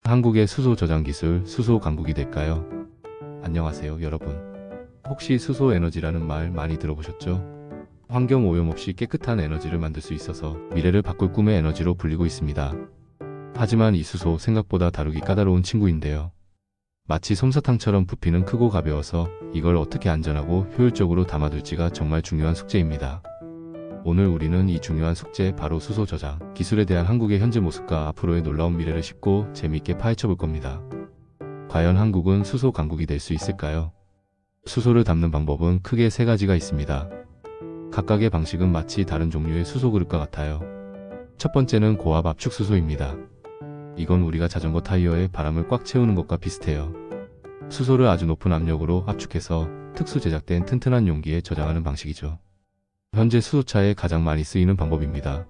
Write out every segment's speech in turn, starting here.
한국의 수소 저장 기술, 수소 강국이 될까요? 안녕하세요, 여러분. 혹시 수소 에너지라는 말 많이 들어보셨죠? 환경 오염 없이 깨끗한 에너지를 만들 수 있어서 미래를 바꿀 꿈의 에너지로 불리고 있습니다. 하지만 이 수소 생각보다 다루기 까다로운 친구인데요. 마치 솜사탕처럼 부피는 크고 가벼워서 이걸 어떻게 안전하고 효율적으로 담아둘지가 정말 중요한 숙제입니다. 오늘 우리는 이 중요한 숙제, 바로 수소 저장 기술에 대한 한국의 현재 모습과 앞으로의 놀라운 미래를 쉽고 재미있게 파헤쳐 볼 겁니다. 과연 한국은 수소 강국이 될 수 있을까요? 수소를 담는 방법은 크게 세 가지가 있습니다. 각각의 방식은 마치 다른 종류의 수소 그릇과 같아요. 첫 번째는 고압 압축 수소입니다. 이건 우리가 자전거 타이어에 바람을 꽉 채우는 것과 비슷해요. 수소를 아주 높은 압력으로 압축해서 특수 제작된 튼튼한 용기에 저장하는 방식이죠. 현재 수소차에 가장 많이 쓰이는 방법입니다.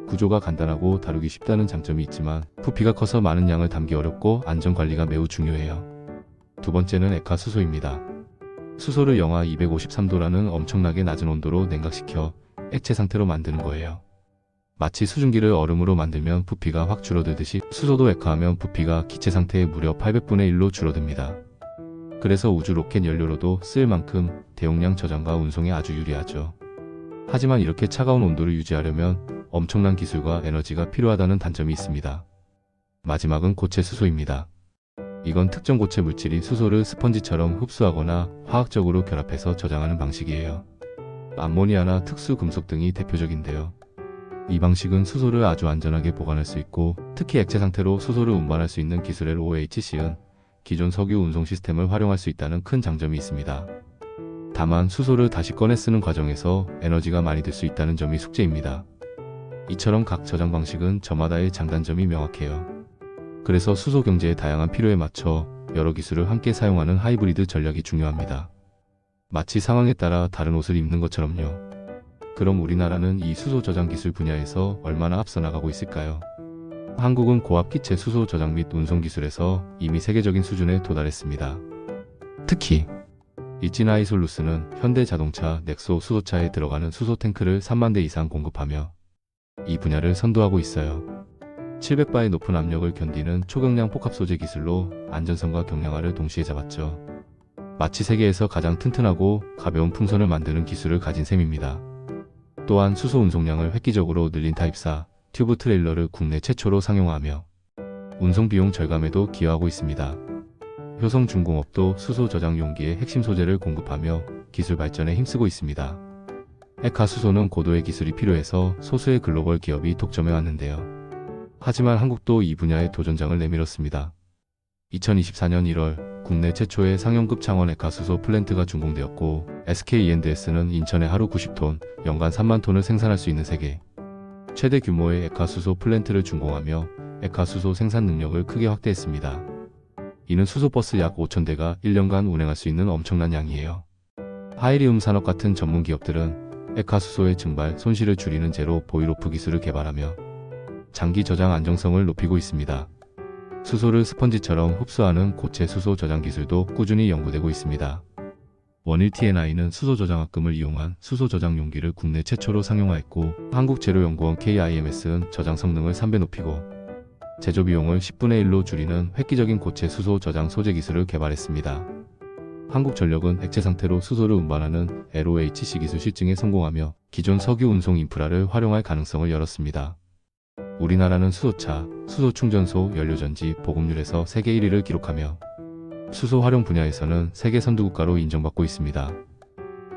구조가 간단하고 다루기 쉽다는 장점이 있지만 부피가 커서 많은 양을 담기 어렵고 안전관리가 매우 중요해요. 두 번째는 액화 수소입니다. 수소를 영하 253도라는 엄청나게 낮은 온도로 냉각시켜 액체 상태로 만드는 거예요. 마치 수증기를 얼음으로 만들면 부피가 확 줄어들듯이 수소도 액화하면 부피가 기체 상태의 무려 800분의 1로 줄어듭니다. 그래서 우주 로켓 연료로도 쓸 만큼 대용량 저장과 운송에 아주 유리하죠. 하지만 이렇게 차가운 온도를 유지하려면 엄청난 기술과 에너지가 필요하다는 단점이 있습니다. 마지막은 고체 수소입니다. 이건 특정 고체 물질이 수소를 스펀지처럼 흡수하거나 화학적으로 결합해서 저장하는 방식이에요. 암모니아나 특수 금속 등이 대표적인데요. 이 방식은 수소를 아주 안전하게 보관할 수 있고, 특히 액체 상태로 수소를 운반할 수 있는 기술의 OHC은 기존 석유 운송 시스템을 활용할 수 있다는 큰 장점이 있습니다. 다만 수소를 다시 꺼내 쓰는 과정에서 에너지가 많이 들 수 있다는 점이 숙제입니다. 이처럼 각 저장 방식은 저마다의 장단점이 명확해요. 그래서 수소 경제의 다양한 필요에 맞춰 여러 기술을 함께 사용하는 하이브리드 전략이 중요합니다. 마치 상황에 따라 다른 옷을 입는 것처럼요. 그럼 우리나라는 이 수소 저장 기술 분야에서 얼마나 앞서 나가고 있을까요? 한국은 고압 기체 수소 저장 및 운송 기술에서 이미 세계적인 수준에 도달했습니다. 특히 이치나이솔루스는 현대자동차 넥소 수소차에 들어가는 수소 탱크를 3만 대 이상 공급하며 이 분야를 선도하고 있어요. 700바의 높은 압력을 견디는 초경량 복합 소재 기술로 안전성과 경량화를 동시에 잡았죠. 마치 세계에서 가장 튼튼하고 가벼운 풍선을 만드는 기술을 가진 셈입니다. 또한 수소 운송량을 획기적으로 늘린 타입4 튜브 트레일러를 국내 최초로 상용화하며 운송 비용 절감에도 기여하고 있습니다. 효성중공업도 수소 저장 용기의 핵심 소재를 공급하며 기술 발전에 힘쓰고 있습니다. 액화 수소는 고도의 기술이 필요해서 소수의 글로벌 기업이 독점해 왔는데요. 하지만 한국도 이 분야에 도전장을 내밀었습니다. 2024년 1월 국내 최초의 상용급 창원 액화 수소 플랜트가 준공되었고, SKE&S는 인천에 하루 90톤, 연간 3만 톤을 생산할 수 있는 세계 최대 규모의 액화 수소 플랜트를 준공하며 액화 수소 생산 능력을 크게 확대했습니다. 이는 수소버스 약 5,000대가 1년간 운행할 수 있는 엄청난 양이에요. 하이리움 산업 같은 전문 기업들은 액화 수소의 증발, 손실을 줄이는 제로 보일오프 기술을 개발하며 장기 저장 안정성을 높이고 있습니다. 수소를 스펀지처럼 흡수하는 고체 수소 저장 기술도 꾸준히 연구되고 있습니다. 원일 TNI는 수소 저장합금을 이용한 수소 저장 용기를 국내 최초로 상용화했고, 한국재료연구원 KIMS는 저장 성능을 3배 높이고 제조 비용을 10분의 1로 줄이는 획기적인 고체 수소 저장 소재 기술을 개발했습니다. 한국전력은 액체 상태로 수소를 운반하는 LOHC 기술 실증에 성공하며 기존 석유 운송 인프라를 활용할 가능성을 열었습니다. 우리나라는 수소차, 수소충전소, 연료전지, 보급률에서 세계 1위를 기록하며 수소 활용 분야에서는 세계 선두국가로 인정받고 있습니다.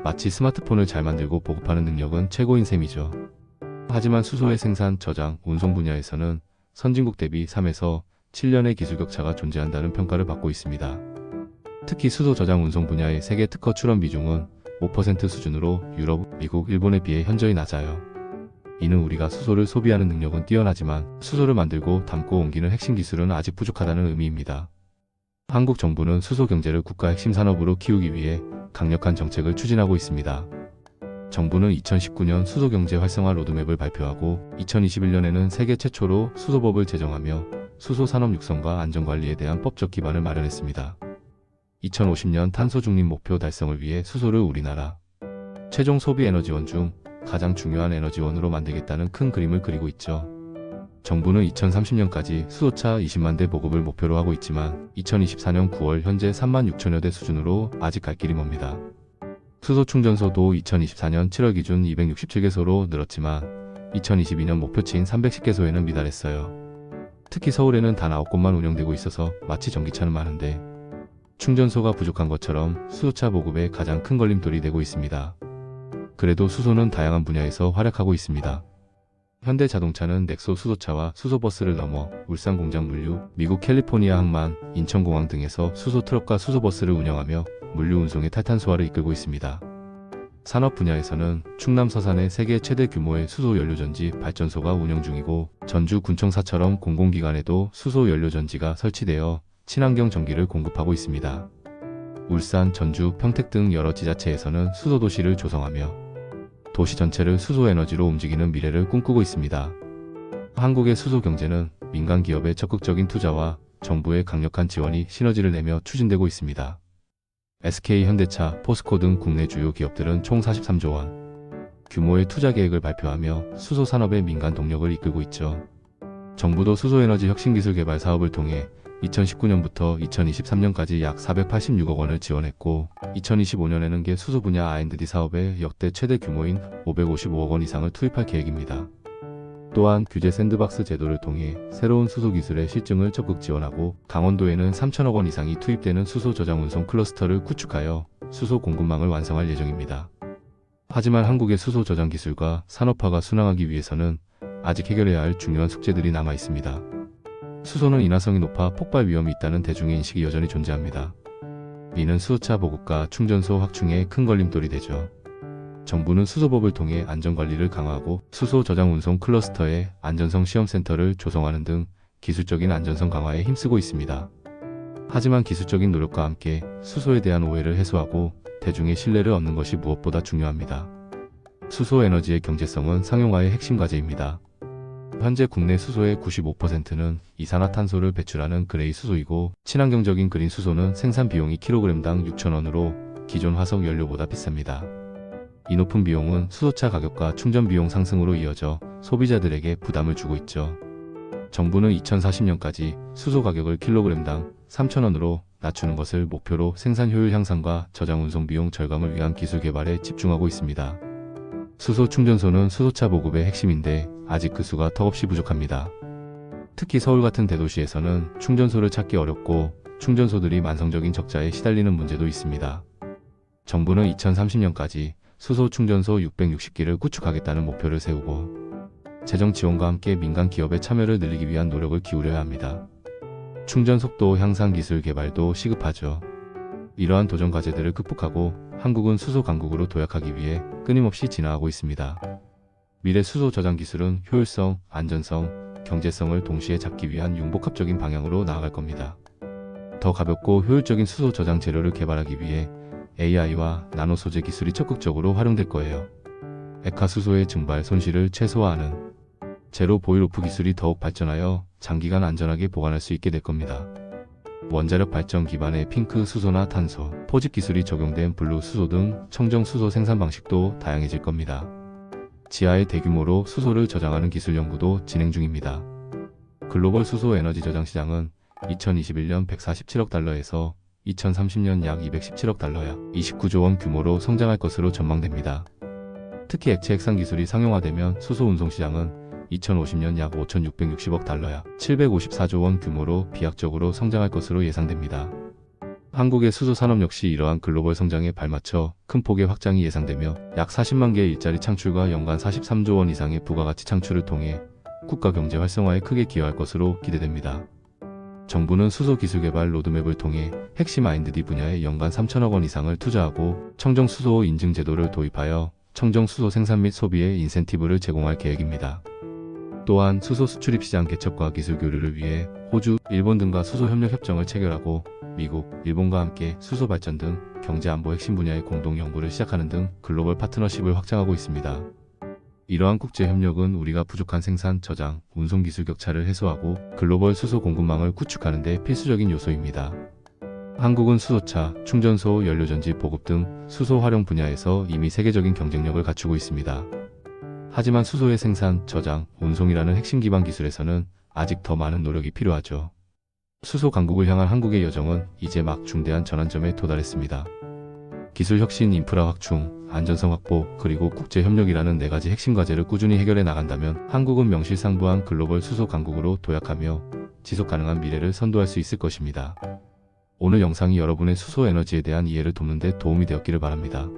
마치 스마트폰을 잘 만들고 보급하는 능력은 최고인 셈이죠. 하지만 수소의 생산, 저장, 운송 분야에서는 선진국 대비 3에서 7년의 기술 격차가 존재한다는 평가를 받고 있습니다. 특히 수소 저장 운송 분야의 세계 특허 출원 비중은 5% 수준으로 유럽, 미국, 일본에 비해 현저히 낮아요. 이는 우리가 수소를 소비하는 능력은 뛰어나지만 수소를 만들고 담고 옮기는 핵심 기술은 아직 부족하다는 의미입니다. 한국 정부는 수소 경제를 국가 핵심 산업으로 키우기 위해 강력한 정책을 추진하고 있습니다. 정부는 2019년 수소경제 활성화 로드맵을 발표하고 2021년에는 세계 최초로 수소법을 제정하며 수소 산업 육성과 안전관리에 대한 법적 기반을 마련했습니다. 2050년 탄소 중립 목표 달성을 위해 수소를 우리나라 최종 소비 에너지원 중 가장 중요한 에너지원으로 만들겠다는 큰 그림을 그리고 있죠. 정부는 2030년까지 수소차 20만 대 보급을 목표로 하고 있지만 2024년 9월 현재 3만 6천여 대 수준으로 아직 갈 길이 먼니다. 수소 충전소도 2024년 7월 기준 267개소로 늘었지만 2022년 목표치인 310개소에는 미달했어요. 특히 서울에는 단 9곳만 운영되고 있어서 마치 전기차는 많은데 충전소가 부족한 것처럼 수소차 보급에 가장 큰 걸림돌이 되고 있습니다. 그래도 수소는 다양한 분야에서 활약하고 있습니다. 현대자동차는 넥소 수소차와 수소버스를 넘어 울산 공장 물류, 미국 캘리포니아 항만, 인천공항 등에서 수소 트럭과 수소버스를 운영하며 물류 운송의 탈탄소화를 이끌고 있습니다. 산업 분야에서는 충남 서산에 세계 최대 규모의 수소 연료전지 발전소가 운영 중이고 전주 군청사처럼 공공기관에도 수소 연료전지가 설치되어 친환경 전기를 공급하고 있습니다. 울산, 전주, 평택 등 여러 지자체에서는 수소도시를 조성하며 도시 전체를 수소에너지로 움직이는 미래를 꿈꾸고 있습니다. 한국의 수소 경제는 민간 기업의 적극적인 투자와 정부의 강력한 지원이 시너지를 내며 추진되고 있습니다. SK 현대차, 포스코 등 국내 주요 기업들은 총 43조 원 규모의 투자 계획을 발표하며 수소 산업의 민간 동력을 이끌고 있죠. 정부도 수소에너지 혁신기술 개발 사업을 통해 2019년부터 2023년까지 약 486억 원을 지원했고 2025년에는 개 수소 분야 R&D 사업에 역대 최대 규모인 555억 원 이상을 투입할 계획입니다. 또한 규제 샌드박스 제도를 통해 새로운 수소 기술의 실증을 적극 지원하고 강원도에는 3천억 원 이상이 투입되는 수소 저장 운송 클러스터를 구축하여 수소 공급망을 완성할 예정입니다. 하지만 한국의 수소 저장 기술과 산업화가 순항하기 위해서는 아직 해결해야 할 중요한 숙제들이 남아 있습니다. 수소는 인화성이 높아 폭발 위험이 있다는 대중의 인식이 여전히 존재합니다. 이는 수소차 보급과 충전소 확충에 큰 걸림돌이 되죠. 정부는 수소법을 통해 안전관리를 강화하고 수소 저장 운송 클러스터의 안전성 시험센터를 조성하는 등 기술적인 안전성 강화에 힘쓰고 있습니다. 하지만 기술적인 노력과 함께 수소에 대한 오해를 해소하고 대중의 신뢰를 얻는 것이 무엇보다 중요합니다. 수소 에너지의 경제성은 상용화의 핵심 과제입니다. 현재 국내 수소의 95%는 이산화탄소를 배출하는 그레이 수소이고 친환경적인 그린 수소는 생산 비용이 kg당 6,000원으로 기존 화석 연료보다 비쌉니다. 이 높은 비용은 수소차 가격과 충전 비용 상승으로 이어져 소비자들에게 부담을 주고 있죠. 정부는 2040년까지 수소 가격을 kg당 3,000원으로 낮추는 것을 목표로 생산 효율 향상과 저장 운송 비용 절감을 위한 기술 개발에 집중하고 있습니다. 수소 충전소는 수소차 보급의 핵심인데 아직 그 수가 턱없이 부족합니다. 특히 서울 같은 대도시에서는 충전소를 찾기 어렵고 충전소들이 만성적인 적자에 시달리는 문제도 있습니다. 정부는 2030년까지 수소 충전소 660기를 구축하겠다는 목표를 세우고 재정 지원과 함께 민간 기업의 참여를 늘리기 위한 노력을 기울여야 합니다. 충전 속도 향상 기술 개발도 시급하죠. 이러한 도전 과제들을 극복하고 한국은 수소 강국으로 도약하기 위해 끊임없이 진화하고 있습니다. 미래 수소 저장 기술은 효율성, 안전성, 경제성을 동시에 잡기 위한 융복합적인 방향으로 나아갈 겁니다. 더 가볍고 효율적인 수소 저장 재료를 개발하기 위해 AI와 나노 소재 기술이 적극적으로 활용될 거예요. 액화 수소의 증발 손실을 최소화하는 제로 보일 오프 기술이 더욱 발전하여 장기간 안전하게 보관할 수 있게 될 겁니다. 원자력 발전 기반의 핑크 수소나 탄소, 포집 기술이 적용된 블루 수소 등 청정 수소 생산 방식도 다양해질 겁니다. 지하에 대규모로 수소를 저장하는 기술 연구도 진행 중입니다. 글로벌 수소 에너지 저장 시장은 2021년 147억 달러에서 2030년 약 217억 달러야 29조 원 규모로 성장할 것으로 전망됩니다. 특히 액체 핵산 기술이 상용화되면 수소 운송 시장은 2050년 약 5,660억 달러야 754조 원 규모로 비약적으로 성장할 것으로 예상됩니다. 한국의 수소 산업 역시 이러한 글로벌 성장에 발맞춰 큰 폭의 확장이 예상되며 약 40만 개의 일자리 창출과 연간 43조 원 이상의 부가가치 창출을 통해 국가 경제 활성화에 크게 기여할 것으로 기대됩니다. 정부는 수소 기술 개발 로드맵을 통해 핵심 R&D 분야에 연간 3천억 원 이상을 투자하고 청정 수소 인증 제도를 도입하여 청정 수소 생산 및 소비에 인센티브를 제공할 계획입니다. 또한 수소 수출입 시장 개척과 기술 교류를 위해 호주, 일본 등과 수소 협력 협정을 체결하고 미국, 일본과 함께 수소 발전 등 경제 안보 핵심 분야의 공동 연구를 시작하는 등 글로벌 파트너십을 확장하고 있습니다. 이러한 국제 협력은 우리가 부족한 생산, 저장, 운송 기술 격차를 해소하고 글로벌 수소 공급망을 구축하는 데 필수적인 요소입니다. 한국은 수소차, 충전소, 연료전지 보급 등 수소 활용 분야에서 이미 세계적인 경쟁력을 갖추고 있습니다. 하지만 수소의 생산, 저장, 운송이라는 핵심 기반 기술에서는 아직 더 많은 노력이 필요하죠. 수소 강국을 향한 한국의 여정은 이제 막 중대한 전환점에 도달했습니다. 기술 혁신, 인프라 확충, 안전성 확보, 그리고 국제 협력이라는 4가지 핵심 과제를 꾸준히 해결해 나간다면 한국은 명실상부한 글로벌 수소 강국으로 도약하며 지속 가능한 미래를 선도할 수 있을 것입니다. 오늘 영상이 여러분의 수소 에너지에 대한 이해를 돕는 데 도움이 되었기를 바랍니다.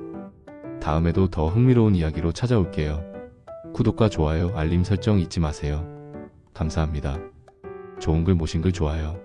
다음에도 더 흥미로운 이야기로 찾아올게요. 구독과 좋아요, 알림 설정 잊지 마세요. 감사합니다. 좋은 글, 모신 글 좋아요.